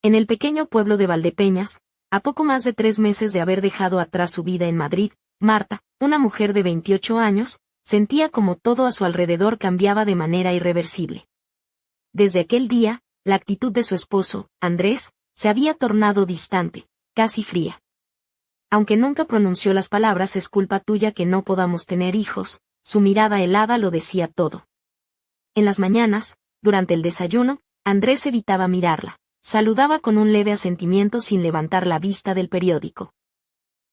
En el pequeño pueblo de Valdepeñas, a poco más de 3 meses de haber dejado atrás su vida en Madrid, Marta, una mujer de 28 años, sentía como todo a su alrededor cambiaba de manera irreversible. Desde aquel día, la actitud de su esposo, Andrés, se había tornado distante, casi fría. Aunque nunca pronunció las palabras "es culpa tuya que no podamos tener hijos", su mirada helada lo decía todo. En las mañanas, durante el desayuno, Andrés evitaba mirarla. Saludaba con un leve asentimiento sin levantar la vista del periódico.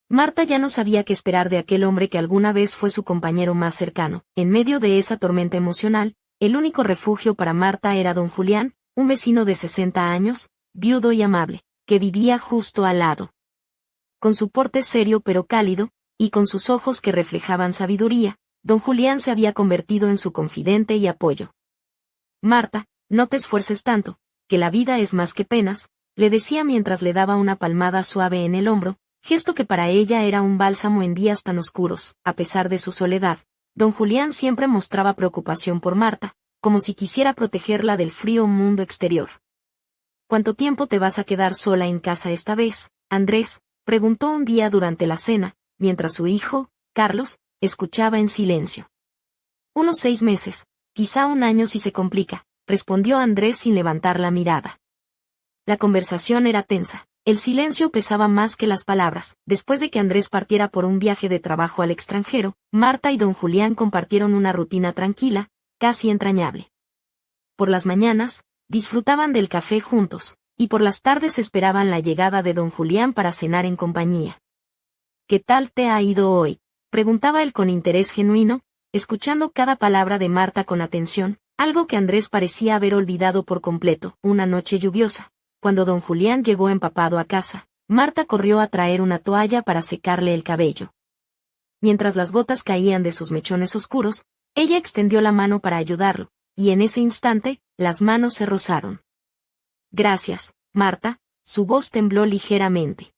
Marta ya no sabía qué esperar de aquel hombre que alguna vez fue su compañero más cercano. En medio de esa tormenta emocional, el único refugio para Marta era don Julián, un vecino de 60 años, viudo y amable, que vivía justo al lado. Con su porte serio pero cálido, y con sus ojos que reflejaban sabiduría, don Julián se había convertido en su confidente y apoyo. Marta, no te esfuerces tanto, que la vida es más que penas, le decía mientras le daba una palmada suave en el hombro, gesto que para ella era un bálsamo en días tan oscuros. A pesar de su soledad, don Julián siempre mostraba preocupación por Marta, como si quisiera protegerla del frío mundo exterior. ¿Cuánto tiempo te vas a quedar sola en casa esta vez, Andrés?, preguntó un día durante la cena, mientras su hijo, Carlos, escuchaba en silencio. Unos 6 meses, quizá un año si se complica, respondió Andrés sin levantar la mirada. La conversación era tensa. El silencio pesaba más que las palabras. Después de que Andrés partiera por un viaje de trabajo al extranjero, Marta y don Julián compartieron una rutina tranquila, casi entrañable. Por las mañanas, disfrutaban del café juntos, y por las tardes esperaban la llegada de don Julián para cenar en compañía. ¿Qué tal te ha ido hoy?, preguntaba él con interés genuino, escuchando cada palabra de Marta con atención, algo que Andrés parecía haber olvidado por completo. Una noche lluviosa, cuando don Julián llegó empapado a casa, Marta corrió a traer una toalla para secarle el cabello. Mientras las gotas caían de sus mechones oscuros, ella extendió la mano para ayudarlo, y en ese instante, las manos se rozaron. Gracias, Marta, su voz tembló ligeramente.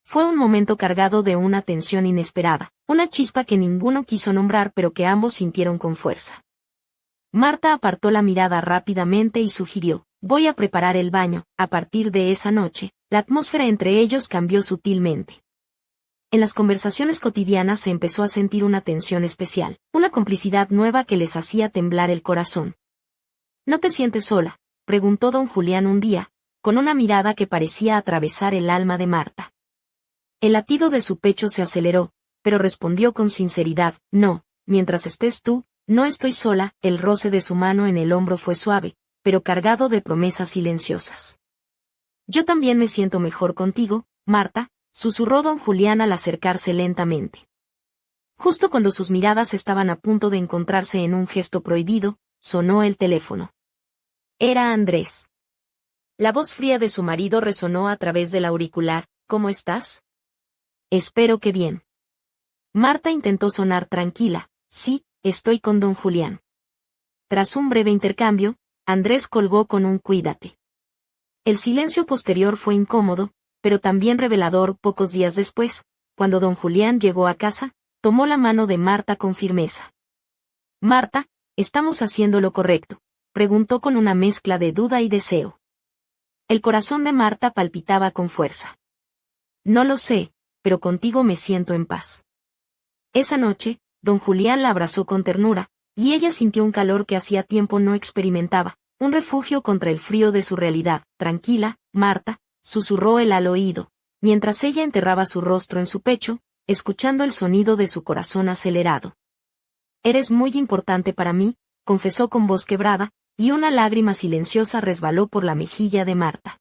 Fue un momento cargado de una tensión inesperada, una chispa que ninguno quiso nombrar pero que ambos sintieron con fuerza. Marta apartó la mirada rápidamente y sugirió, voy a preparar el baño. A partir de esa noche, la atmósfera entre ellos cambió sutilmente. En las conversaciones cotidianas se empezó a sentir una tensión especial, una complicidad nueva que les hacía temblar el corazón. ¿No te sientes sola?, preguntó don Julián un día, con una mirada que parecía atravesar el alma de Marta. El latido de su pecho se aceleró, pero respondió con sinceridad, no, mientras estés tú, no estoy sola. El roce de su mano en el hombro fue suave, pero cargado de promesas silenciosas. Yo también me siento mejor contigo, Marta, susurró don Julián al acercarse lentamente. Justo cuando sus miradas estaban a punto de encontrarse en un gesto prohibido, sonó el teléfono. Era Andrés. La voz fría de su marido resonó a través del auricular. ¿Cómo estás? Espero que bien. Marta intentó sonar tranquila. Sí, estoy con don Julián. Tras un breve intercambio, Andrés colgó con un cuídate. El silencio posterior fue incómodo, pero también revelador. Pocos días después, cuando don Julián llegó a casa, tomó la mano de Marta con firmeza. Marta, ¿estamos haciendo lo correcto?, preguntó con una mezcla de duda y deseo. El corazón de Marta palpitaba con fuerza. No lo sé, pero contigo me siento en paz. Esa noche, don Julián la abrazó con ternura, y ella sintió un calor que hacía tiempo no experimentaba, un refugio contra el frío de su realidad. Tranquila, Marta, susurró él al oído, mientras ella enterraba su rostro en su pecho, escuchando el sonido de su corazón acelerado. Eres muy importante para mí, confesó con voz quebrada, y una lágrima silenciosa resbaló por la mejilla de Marta.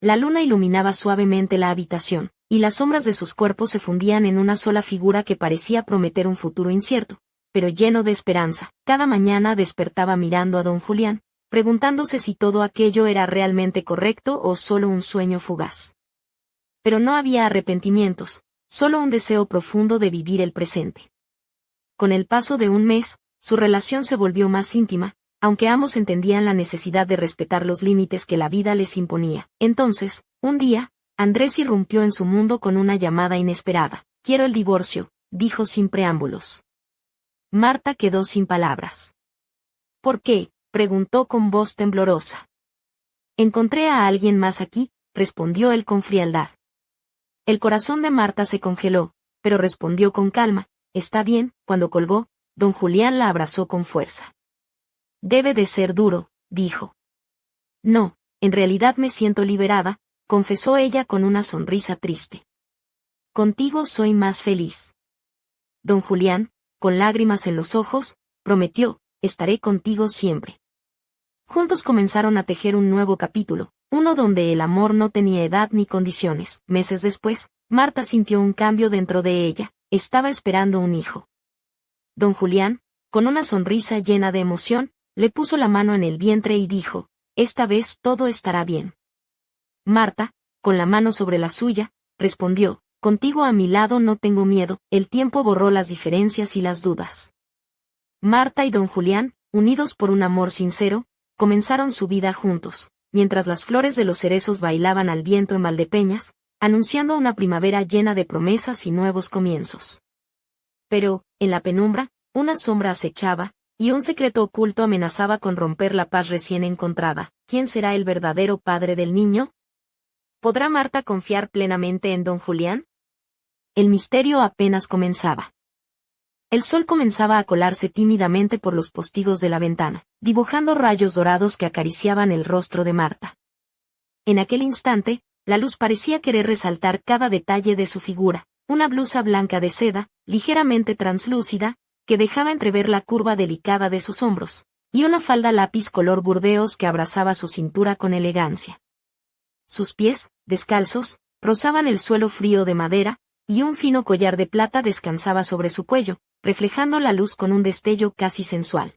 La luna iluminaba suavemente la habitación, y las sombras de sus cuerpos se fundían en una sola figura que parecía prometer un futuro incierto, pero lleno de esperanza. Cada mañana despertaba mirando a don Julián, preguntándose si todo aquello era realmente correcto o solo un sueño fugaz. Pero no había arrepentimientos, solo un deseo profundo de vivir el presente. Con el paso de un mes, su relación se volvió más íntima, aunque ambos entendían la necesidad de respetar los límites que la vida les imponía. Entonces, un día, Andrés irrumpió en su mundo con una llamada inesperada. Quiero el divorcio, dijo sin preámbulos. Marta quedó sin palabras. ¿Por qué?, preguntó con voz temblorosa. Encontré a alguien más aquí, respondió él con frialdad. El corazón de Marta se congeló, pero respondió con calma, está bien. Cuando colgó, don Julián la abrazó con fuerza. Debe de ser duro, dijo. No, en realidad me siento liberada, confesó ella con una sonrisa triste. Contigo soy más feliz. Don Julián, con lágrimas en los ojos, prometió, estaré contigo siempre. Juntos comenzaron a tejer un nuevo capítulo, uno donde el amor no tenía edad ni condiciones. Meses después, Marta sintió un cambio dentro de ella, estaba esperando un hijo. Don Julián, con una sonrisa llena de emoción, le puso la mano en el vientre y dijo, esta vez todo estará bien. Marta, con la mano sobre la suya, respondió, contigo a mi lado no tengo miedo. El tiempo borró las diferencias y las dudas. Marta y don Julián, unidos por un amor sincero, comenzaron su vida juntos, mientras las flores de los cerezos bailaban al viento en Valdepeñas, anunciando una primavera llena de promesas y nuevos comienzos. Pero, en la penumbra, una sombra acechaba, y un secreto oculto amenazaba con romper la paz recién encontrada. ¿Quién será el verdadero padre del niño? ¿Podrá Marta confiar plenamente en don Julián? El misterio apenas comenzaba. El sol comenzaba a colarse tímidamente por los postigos de la ventana, dibujando rayos dorados que acariciaban el rostro de Marta. En aquel instante, la luz parecía querer resaltar cada detalle de su figura, una blusa blanca de seda, ligeramente translúcida, que dejaba entrever la curva delicada de sus hombros, y una falda lápiz color burdeos que abrazaba su cintura con elegancia. Sus pies, descalzos, rozaban el suelo frío de madera, y un fino collar de plata descansaba sobre su cuello, reflejando la luz con un destello casi sensual.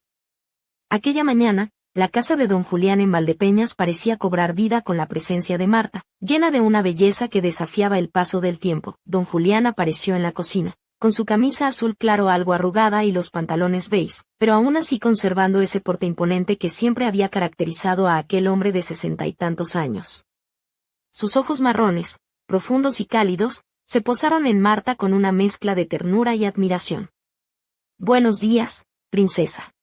Aquella mañana, la casa de don Julián en Valdepeñas parecía cobrar vida con la presencia de Marta, llena de una belleza que desafiaba el paso del tiempo. Don Julián apareció en la cocina, con su camisa azul claro algo arrugada y los pantalones beige, pero aún así conservando ese porte imponente que siempre había caracterizado a aquel hombre de 60 y tantos años. Sus ojos marrones, profundos y cálidos, se posaron en Marta con una mezcla de ternura y admiración. Buenos días, princesa.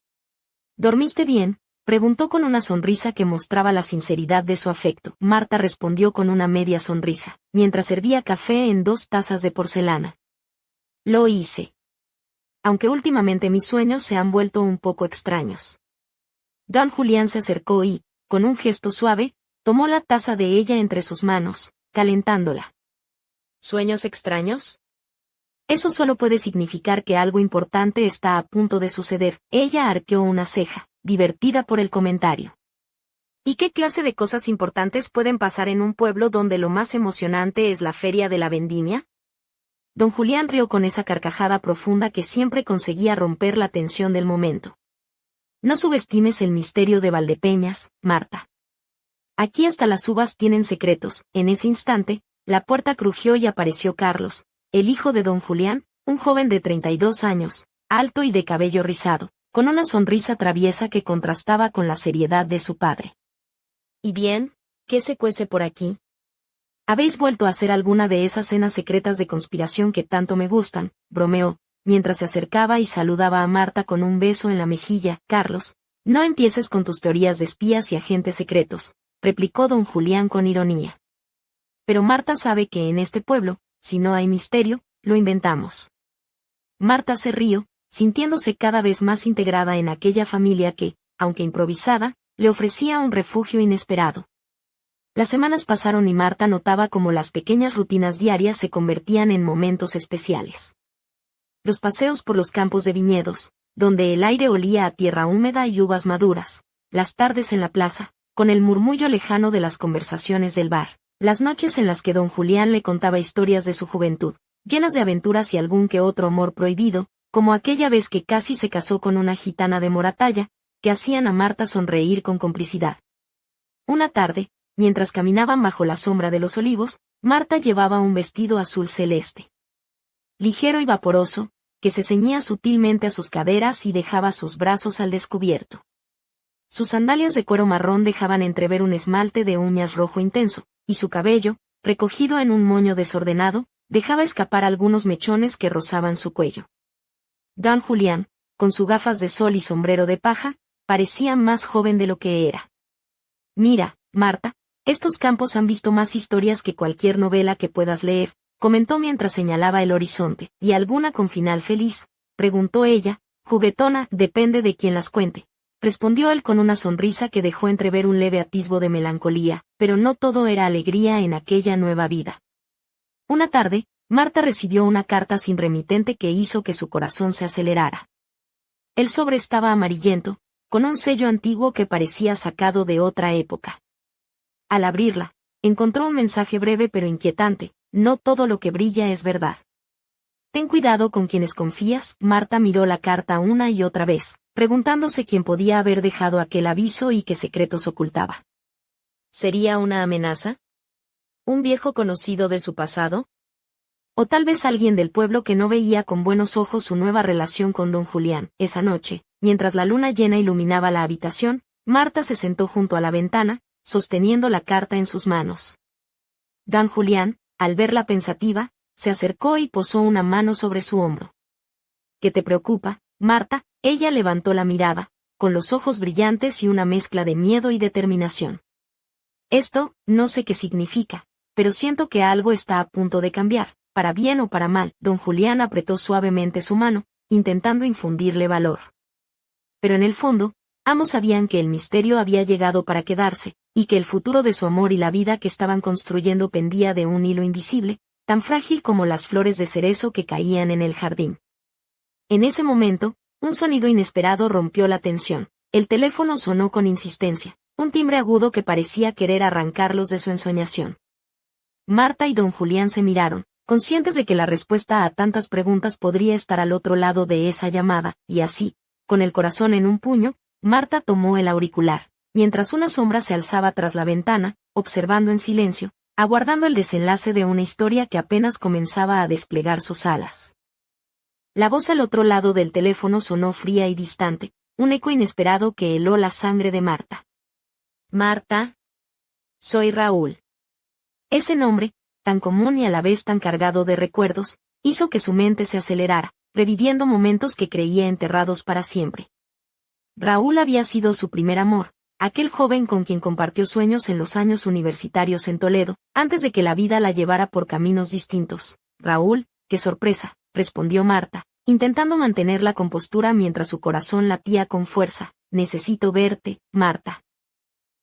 ¿Dormiste bien?, preguntó con una sonrisa que mostraba la sinceridad de su afecto. Marta respondió con una media sonrisa, mientras servía café en 2 tazas de porcelana. Lo hice. Aunque últimamente mis sueños se han vuelto un poco extraños. Don Julián se acercó y, con un gesto suave, tomó la taza de ella entre sus manos, calentándola. ¿Sueños extraños? Eso solo puede significar que algo importante está a punto de suceder. Ella arqueó una ceja, divertida por el comentario. ¿Y qué clase de cosas importantes pueden pasar en un pueblo donde lo más emocionante es la feria de la vendimia? Don Julián rió con esa carcajada profunda que siempre conseguía romper la tensión del momento. No subestimes el misterio de Valdepeñas, Marta. Aquí hasta las uvas tienen secretos. En ese instante, la puerta crujió y apareció Carlos, el hijo de don Julián, un joven de 32 años, alto y de cabello rizado, con una sonrisa traviesa que contrastaba con la seriedad de su padre. ¿Y bien, qué se cuece por aquí? ¿Habéis vuelto a hacer alguna de esas cenas secretas de conspiración que tanto me gustan?, bromeó, mientras se acercaba y saludaba a Marta con un beso en la mejilla. Carlos, no empieces con tus teorías de espías y agentes secretos, replicó don Julián con ironía. Pero Marta sabe que en este pueblo, si no hay misterio, lo inventamos. Marta se rió, sintiéndose cada vez más integrada en aquella familia que, aunque improvisada, le ofrecía un refugio inesperado. Las semanas pasaron y Marta notaba cómo las pequeñas rutinas diarias se convertían en momentos especiales. Los paseos por los campos de viñedos, donde el aire olía a tierra húmeda y uvas maduras, las tardes en la plaza, con el murmullo lejano de las conversaciones del bar, las noches en las que don Julián le contaba historias de su juventud, llenas de aventuras y algún que otro amor prohibido, como aquella vez que casi se casó con una gitana de Moratalla, que hacían a Marta sonreír con complicidad. Una tarde, mientras caminaban bajo la sombra de los olivos, Marta llevaba un vestido azul celeste, ligero y vaporoso, que se ceñía sutilmente a sus caderas y dejaba sus brazos al descubierto. Sus sandalias de cuero marrón dejaban entrever un esmalte de uñas rojo intenso, y su cabello, recogido en un moño desordenado, dejaba escapar algunos mechones que rozaban su cuello. Don Julián, con sus gafas de sol y sombrero de paja, parecía más joven de lo que era. Mira, Marta, estos campos han visto más historias que cualquier novela que puedas leer, comentó mientras señalaba el horizonte. ¿Y alguna con final feliz?, preguntó ella, juguetona. Depende de quién las cuente, respondió él con una sonrisa que dejó entrever un leve atisbo de melancolía, pero no todo era alegría en aquella nueva vida. Una tarde, Marta recibió una carta sin remitente que hizo que su corazón se acelerara. El sobre estaba amarillento, con un sello antiguo que parecía sacado de otra época. Al abrirla, encontró un mensaje breve pero inquietante: no todo lo que brilla es verdad. Ten cuidado con quienes confías. Marta miró la carta una y otra vez, preguntándose quién podía haber dejado aquel aviso y qué secretos ocultaba. ¿Sería una amenaza? ¿Un viejo conocido de su pasado? O tal vez alguien del pueblo que no veía con buenos ojos su nueva relación con don Julián. Esa noche, mientras la luna llena iluminaba la habitación, Marta se sentó junto a la ventana, sosteniendo la carta en sus manos. Don Julián, al verla pensativa, se acercó y posó una mano sobre su hombro. ¿Qué te preocupa, Marta? Ella levantó la mirada, con los ojos brillantes y una mezcla de miedo y determinación. Esto, no sé qué significa, pero siento que algo está a punto de cambiar, para bien o para mal. Don Julián apretó suavemente su mano, intentando infundirle valor. Pero en el fondo, ambos sabían que el misterio había llegado para quedarse, y que el futuro de su amor y la vida que estaban construyendo pendía de un hilo invisible, tan frágil como las flores de cerezo que caían en el jardín. En ese momento, un sonido inesperado rompió la tensión. El teléfono sonó con insistencia, un timbre agudo que parecía querer arrancarlos de su ensoñación. Marta y don Julián se miraron, conscientes de que la respuesta a tantas preguntas podría estar al otro lado de esa llamada, y así, con el corazón en un puño, Marta tomó el auricular, mientras una sombra se alzaba tras la ventana, observando en silencio, aguardando el desenlace de una historia que apenas comenzaba a desplegar sus alas. La voz al otro lado del teléfono sonó fría y distante, un eco inesperado que heló la sangre de Marta. Marta. Soy Raúl. Ese nombre, tan común y a la vez tan cargado de recuerdos, hizo que su mente se acelerara, reviviendo momentos que creía enterrados para siempre. Raúl había sido su primer amor, aquel joven con quien compartió sueños en los años universitarios en Toledo, antes de que la vida la llevara por caminos distintos. Raúl, qué sorpresa, respondió Marta, intentando mantener la compostura mientras su corazón latía con fuerza. Necesito verte, Marta.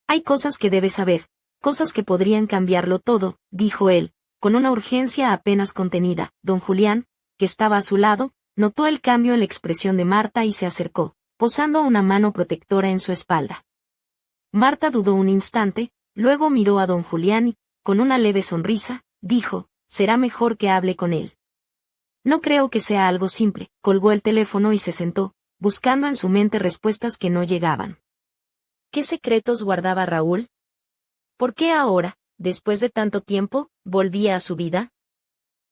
Hay cosas que debes saber, cosas que podrían cambiarlo todo, dijo él, con una urgencia apenas contenida. Don Julián, que estaba a su lado, notó el cambio en la expresión de Marta y se acercó, posando una mano protectora en su espalda. Marta dudó un instante, luego miró a don Julián y, con una leve sonrisa, dijo: será mejor que hable con él. No creo que sea algo simple. Colgó el teléfono y se sentó, buscando en su mente respuestas que no llegaban. ¿Qué secretos guardaba Raúl? ¿Por qué ahora, después de tanto tiempo, volvía a su vida?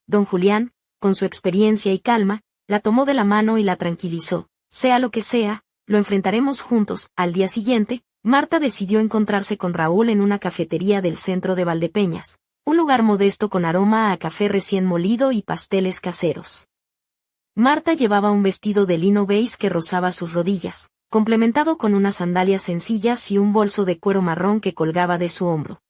Don Julián, con su experiencia y calma, la tomó de la mano y la tranquilizó. Sea lo que sea, lo enfrentaremos juntos. Al día siguiente, Marta decidió encontrarse con Raúl en una cafetería del centro de Valdepeñas, un lugar modesto con aroma a café recién molido y pasteles caseros. Marta llevaba un vestido de lino beige que rozaba sus rodillas, complementado con unas sandalias sencillas y un bolso de cuero marrón que colgaba de su hombro.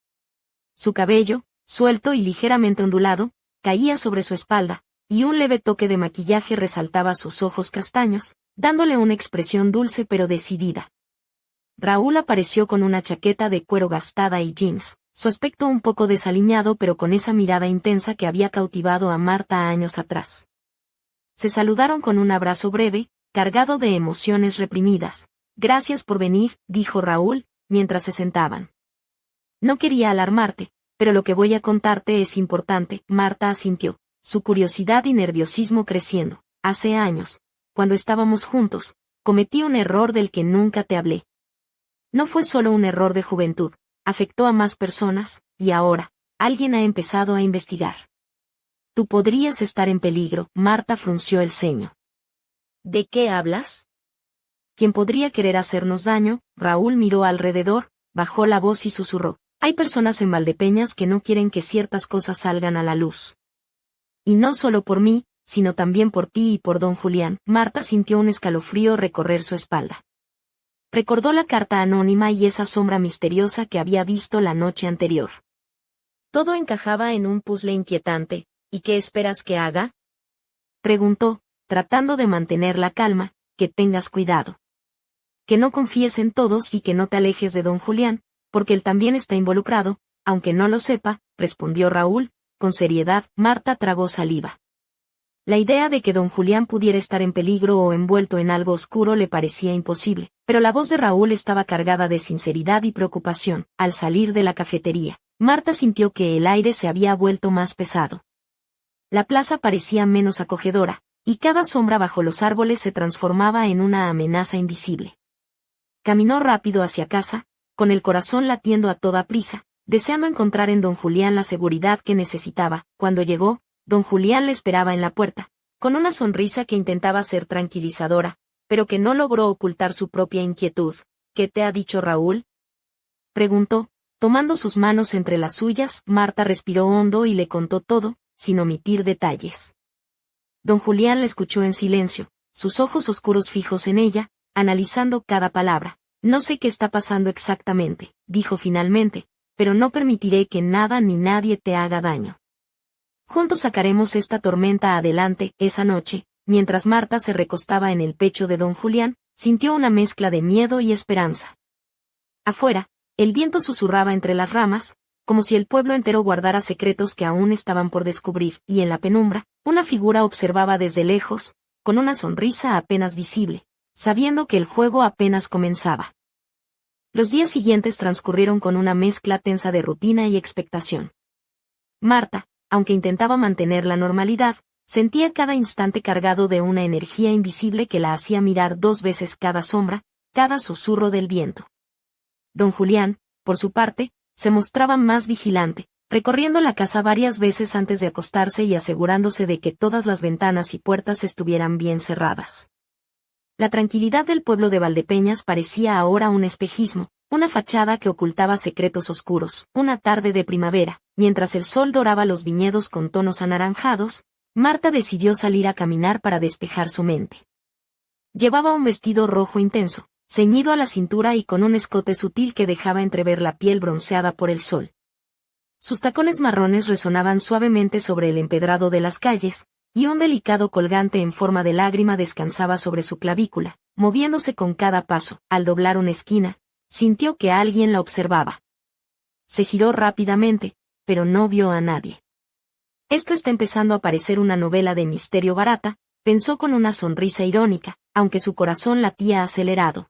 Su cabello, suelto y ligeramente ondulado, caía sobre su espalda, y un leve toque de maquillaje resaltaba sus ojos castaños, dándole una expresión dulce pero decidida. Raúl apareció con una chaqueta de cuero gastada y jeans, su aspecto un poco desaliñado pero con esa mirada intensa que había cautivado a Marta años atrás. Se saludaron con un abrazo breve, cargado de emociones reprimidas. Gracias por venir, dijo Raúl, mientras se sentaban. No quería alarmarte, pero lo que voy a contarte es importante. Marta asintió, su curiosidad y nerviosismo creciendo. Hace años, cuando estábamos juntos, cometí un error del que nunca te hablé. No fue solo un error de juventud, afectó a más personas, y ahora, alguien ha empezado a investigar. Tú podrías estar en peligro. Marta frunció el ceño. ¿De qué hablas? ¿Quién podría querer hacernos daño? Raúl miró alrededor, bajó la voz y susurró. Hay personas en Valdepeñas que no quieren que ciertas cosas salgan a la luz. Y no solo por mí, sino también por ti y por don Julián. Marta sintió un escalofrío recorrer su espalda. Recordó la carta anónima y esa sombra misteriosa que había visto la noche anterior. Todo encajaba en un puzzle inquietante. ¿Y qué esperas que haga?, preguntó, tratando de mantener la calma. Que tengas cuidado. Que no confíes en todos y que no te alejes de don Julián, porque él también está involucrado, aunque no lo sepa, respondió Raúl, con seriedad. Marta tragó saliva. La idea de que don Julián pudiera estar en peligro o envuelto en algo oscuro le parecía imposible, pero la voz de Raúl estaba cargada de sinceridad y preocupación. Al salir de la cafetería, Marta sintió que el aire se había vuelto más pesado. La plaza parecía menos acogedora, y cada sombra bajo los árboles se transformaba en una amenaza invisible. Caminó rápido hacia casa, con el corazón latiendo a toda prisa, deseando encontrar en don Julián la seguridad que necesitaba. Cuando llegó, don Julián le esperaba en la puerta, con una sonrisa que intentaba ser tranquilizadora, pero que no logró ocultar su propia inquietud. ¿Qué te ha dicho Raúl?, preguntó, tomando sus manos entre las suyas. Marta respiró hondo y le contó todo, sin omitir detalles. Don Julián la escuchó en silencio, sus ojos oscuros fijos en ella, analizando cada palabra. No sé qué está pasando exactamente, dijo finalmente, pero no permitiré que nada ni nadie te haga daño. Juntos sacaremos esta tormenta adelante. Esa noche, mientras Marta se recostaba en el pecho de don Julián, sintió una mezcla de miedo y esperanza. Afuera, el viento susurraba entre las ramas, como si el pueblo entero guardara secretos que aún estaban por descubrir, y en la penumbra, una figura observaba desde lejos, con una sonrisa apenas visible, sabiendo que el juego apenas comenzaba. Los días siguientes transcurrieron con una mezcla tensa de rutina y expectación. Marta, aunque intentaba mantener la normalidad, sentía cada instante cargado de una energía invisible que la hacía mirar 2 veces cada sombra, cada susurro del viento. Don Julián, por su parte, se mostraba más vigilante, recorriendo la casa varias veces antes de acostarse y asegurándose de que todas las ventanas y puertas estuvieran bien cerradas. La tranquilidad del pueblo de Valdepeñas parecía ahora un espejismo, una fachada que ocultaba secretos oscuros. Una tarde de primavera, mientras el sol doraba los viñedos con tonos anaranjados, Marta decidió salir a caminar para despejar su mente. Llevaba un vestido rojo intenso, ceñido a la cintura y con un escote sutil que dejaba entrever la piel bronceada por el sol. Sus tacones marrones resonaban suavemente sobre el empedrado de las calles, y un delicado colgante en forma de lágrima descansaba sobre su clavícula, moviéndose con cada paso. Al doblar una esquina, sintió que alguien la observaba. Se giró rápidamente, pero no vio a nadie. Esto está empezando a parecer una novela de misterio barata, pensó con una sonrisa irónica, aunque su corazón latía acelerado.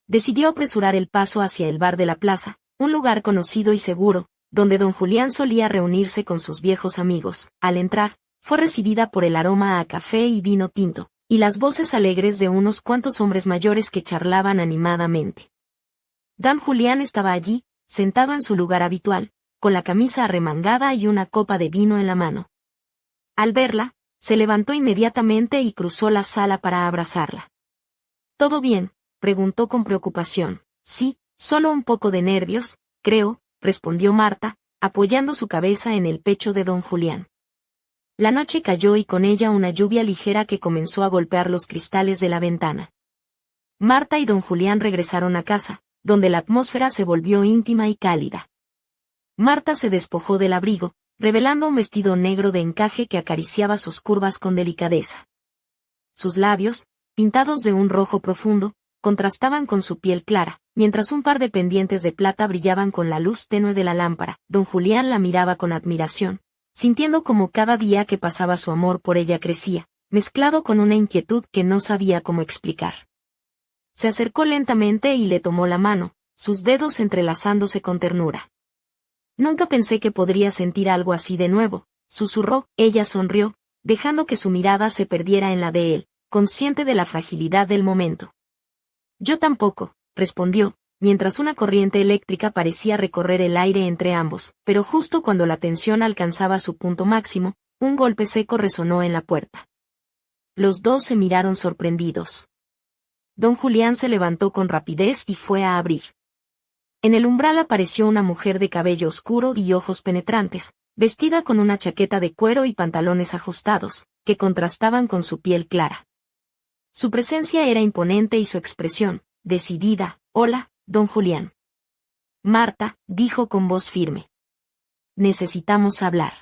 Decidió apresurar el paso hacia el bar de la plaza, un lugar conocido y seguro, donde don Julián solía reunirse con sus viejos amigos. Al entrar, fue recibida por el aroma a café y vino tinto, y las voces alegres de unos cuantos hombres mayores que charlaban animadamente. Don Julián estaba allí, sentado en su lugar habitual, con la camisa arremangada y una copa de vino en la mano. Al verla, se levantó inmediatamente y cruzó la sala para abrazarla. ¿Todo bien?, preguntó con preocupación. Sí, solo un poco de nervios, creo, respondió Marta, apoyando su cabeza en el pecho de don Julián. La noche cayó y con ella una lluvia ligera que comenzó a golpear los cristales de la ventana. Marta y don Julián regresaron a casa, donde la atmósfera se volvió íntima y cálida. Marta se despojó del abrigo, revelando un vestido negro de encaje que acariciaba sus curvas con delicadeza. Sus labios, pintados de un rojo profundo, contrastaban con su piel clara, mientras un par de pendientes de plata brillaban con la luz tenue de la lámpara. Don Julián la miraba con admiración, sintiendo como cada día que pasaba su amor por ella crecía, mezclado con una inquietud que no sabía cómo explicar. Se acercó lentamente y le tomó la mano, sus dedos entrelazándose con ternura. Nunca pensé que podría sentir algo así de nuevo, susurró. Ella sonrió, dejando que su mirada se perdiera en la de él, consciente de la fragilidad del momento. Yo tampoco, respondió, mientras una corriente eléctrica parecía recorrer el aire entre ambos, pero justo cuando la tensión alcanzaba su punto máximo, un golpe seco resonó en la puerta. Los dos se miraron sorprendidos. Don Julián se levantó con rapidez y fue a abrir. En el umbral apareció una mujer de cabello oscuro y ojos penetrantes, vestida con una chaqueta de cuero y pantalones ajustados, que contrastaban con su piel clara. Su presencia era imponente y su expresión, decidida. Hola, don Julián. Marta, dijo con voz firme. Necesitamos hablar.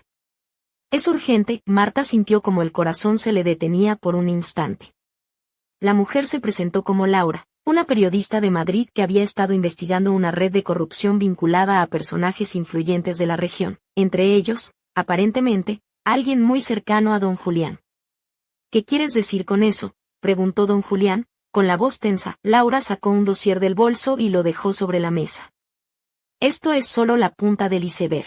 Es urgente. Marta sintió como el corazón se le detenía por un instante. La mujer se presentó como Laura, una periodista de Madrid que había estado investigando una red de corrupción vinculada a personajes influyentes de la región, entre ellos, aparentemente, alguien muy cercano a don Julián. ¿Qué quieres decir con eso?, preguntó don Julián, con la voz tensa. Laura sacó un dossier del bolso y lo dejó sobre la mesa. Esto es solo la punta del iceberg.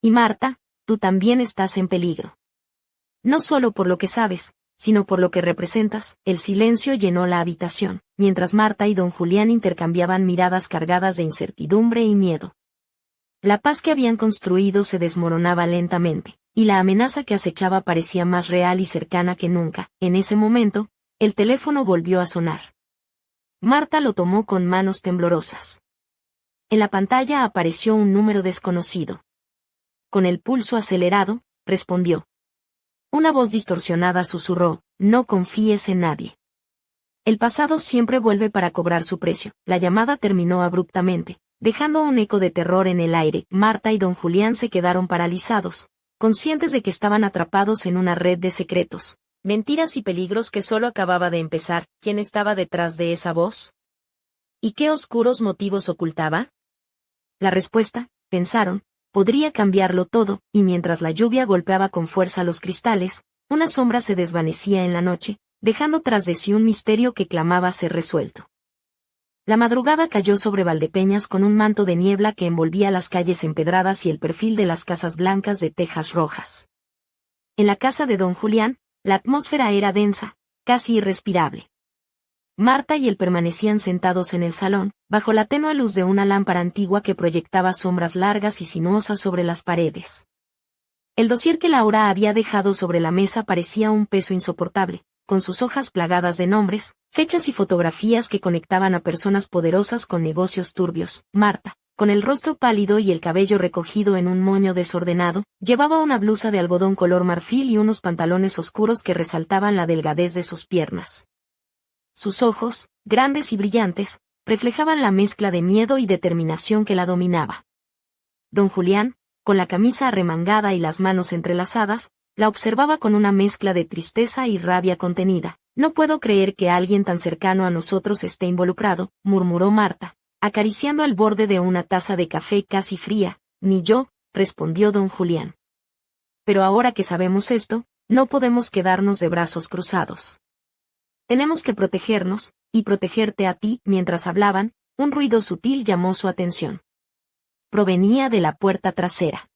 Y Marta, tú también estás en peligro. No solo por lo que sabes, sino por lo que representas. El silencio llenó la habitación, mientras Marta y don Julián intercambiaban miradas cargadas de incertidumbre y miedo. La paz que habían construido se desmoronaba lentamente, y la amenaza que acechaba parecía más real y cercana que nunca. En ese momento, el teléfono volvió a sonar. Marta lo tomó con manos temblorosas. En la pantalla apareció un número desconocido. Con el pulso acelerado, respondió. Una voz distorsionada susurró: no confíes en nadie. El pasado siempre vuelve para cobrar su precio. La llamada terminó abruptamente, dejando un eco de terror en el aire. Marta y don Julián se quedaron paralizados, conscientes de que estaban atrapados en una red de secretos, mentiras y peligros que solo acababa de empezar. ¿Quién estaba detrás de esa voz? ¿Y qué oscuros motivos ocultaba? La respuesta, pensaron, podría cambiarlo todo, y mientras la lluvia golpeaba con fuerza los cristales, una sombra se desvanecía en la noche, dejando tras de sí un misterio que clamaba ser resuelto. La madrugada cayó sobre Valdepeñas con un manto de niebla que envolvía las calles empedradas y el perfil de las casas blancas de tejas rojas. En la casa de don Julián, la atmósfera era densa, casi irrespirable. Marta y él permanecían sentados en el salón, bajo la tenue luz de una lámpara antigua que proyectaba sombras largas y sinuosas sobre las paredes. El dossier que Laura había dejado sobre la mesa parecía un peso insoportable, con sus hojas plagadas de nombres, fechas y fotografías que conectaban a personas poderosas con negocios turbios. Marta, con el rostro pálido y el cabello recogido en un moño desordenado, llevaba una blusa de algodón color marfil y unos pantalones oscuros que resaltaban la delgadez de sus piernas. Sus ojos, grandes y brillantes, reflejaban la mezcla de miedo y determinación que la dominaba. Don Julián, con la camisa arremangada y las manos entrelazadas, la observaba con una mezcla de tristeza y rabia contenida. No puedo creer que alguien tan cercano a nosotros esté involucrado, murmuró Marta, acariciando el borde de una taza de café casi fría. Ni yo, respondió don Julián. Pero ahora que sabemos esto, no podemos quedarnos de brazos cruzados. Tenemos que protegernos, y protegerte a ti. Mientras hablaban, un ruido sutil llamó su atención. Provenía de la puerta trasera.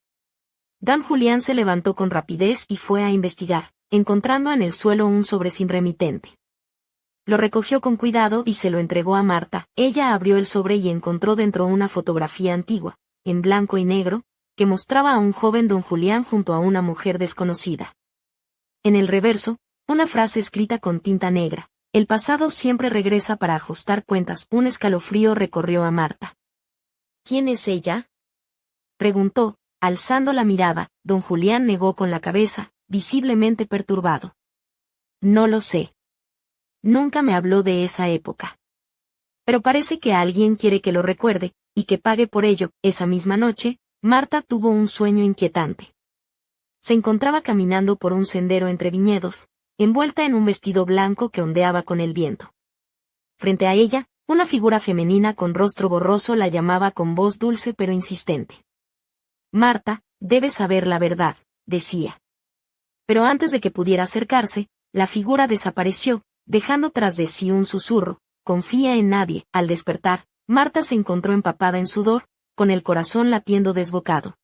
Don Julián se levantó con rapidez y fue a investigar, encontrando en el suelo un sobre sin remitente. Lo recogió con cuidado y se lo entregó a Marta. Ella abrió el sobre y encontró dentro una fotografía antigua, en blanco y negro, que mostraba a un joven don Julián junto a una mujer desconocida. En el reverso, una frase escrita con tinta negra: el pasado siempre regresa para ajustar cuentas. Un escalofrío recorrió a Marta. ¿Quién es ella?, preguntó, alzando la mirada. Don Julián negó con la cabeza, visiblemente perturbado. No lo sé. Nunca me habló de esa época. Pero parece que alguien quiere que lo recuerde, y que pague por ello. Esa misma noche, Marta tuvo un sueño inquietante. Se encontraba caminando por un sendero entre viñedos, envuelta en un vestido blanco que ondeaba con el viento. Frente a ella, una figura femenina con rostro borroso la llamaba con voz dulce pero insistente. Marta, debes saber la verdad, decía. Pero antes de que pudiera acercarse, la figura desapareció, dejando tras de sí un susurro: confía en nadie. Al despertar, Marta se encontró empapada en sudor, con el corazón latiendo desbocado.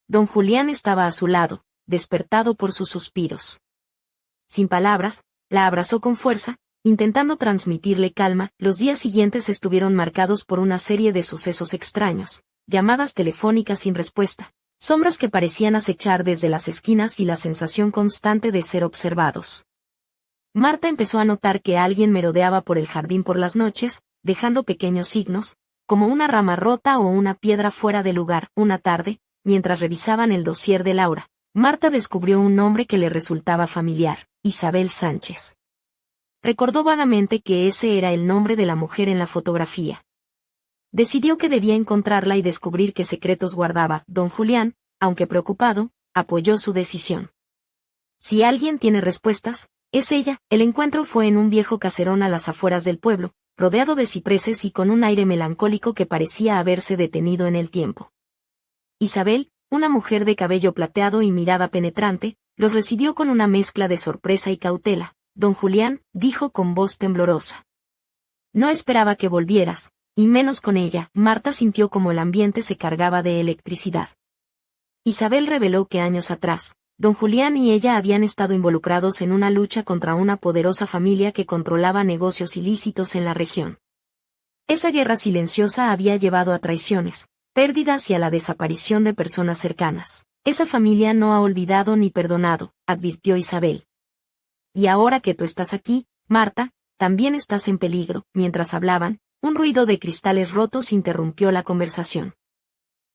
Don Julián estaba a su lado, despertado por sus suspiros. Sin palabras, la abrazó con fuerza, intentando transmitirle calma. Los días siguientes estuvieron marcados por una serie de sucesos extraños, llamadas telefónicas sin respuesta, sombras que parecían acechar desde las esquinas y la sensación constante de ser observados. Marta empezó a notar que alguien merodeaba por el jardín por las noches, dejando pequeños signos, como una rama rota o una piedra fuera de lugar. Una tarde, mientras revisaban el dossier de Laura, Marta descubrió un nombre que le resultaba familiar: Isabel Sánchez. recordó vagamente que ese era el nombre de la mujer en la fotografía. Decidió que debía encontrarla y descubrir qué secretos guardaba. Don Julián, aunque preocupado, apoyó su decisión. Si alguien tiene respuestas, es ella. El encuentro fue en un viejo caserón a las afueras del pueblo, rodeado de cipreses y con un aire melancólico que parecía haberse detenido en el tiempo. Isabel, una mujer de cabello plateado y mirada penetrante, los recibió con una mezcla de sorpresa y cautela. Don Julián, dijo con voz temblorosa. No esperaba que volvieras, y menos con ella. Marta sintió como el ambiente se cargaba de electricidad. Isabel reveló que años atrás, Don Julián y ella habían estado involucrados en una lucha contra una poderosa familia que controlaba negocios ilícitos en la región. Esa guerra silenciosa había llevado a traiciones, pérdidas y a la desaparición de personas cercanas. Esa familia no ha olvidado ni perdonado, advirtió Isabel. Y ahora que tú estás aquí, Marta, también estás en peligro. Mientras hablaban, un ruido de cristales rotos interrumpió la conversación.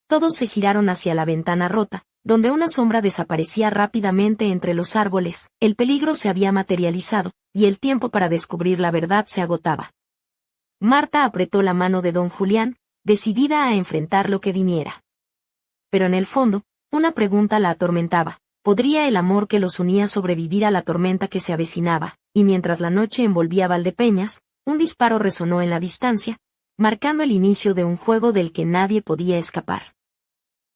Todos se giraron hacia la ventana rota, donde una sombra desaparecía rápidamente entre los árboles. El peligro se había materializado, y el tiempo para descubrir la verdad se agotaba. Marta apretó la mano de don Julián, decidida a enfrentar lo que viniera. Pero en el fondo, una pregunta la atormentaba. ¿Podría el amor que los unía sobrevivir a la tormenta que se avecinaba? Y mientras la noche envolvía Valdepeñas, un disparo resonó en la distancia, marcando el inicio de un juego del que nadie podía escapar.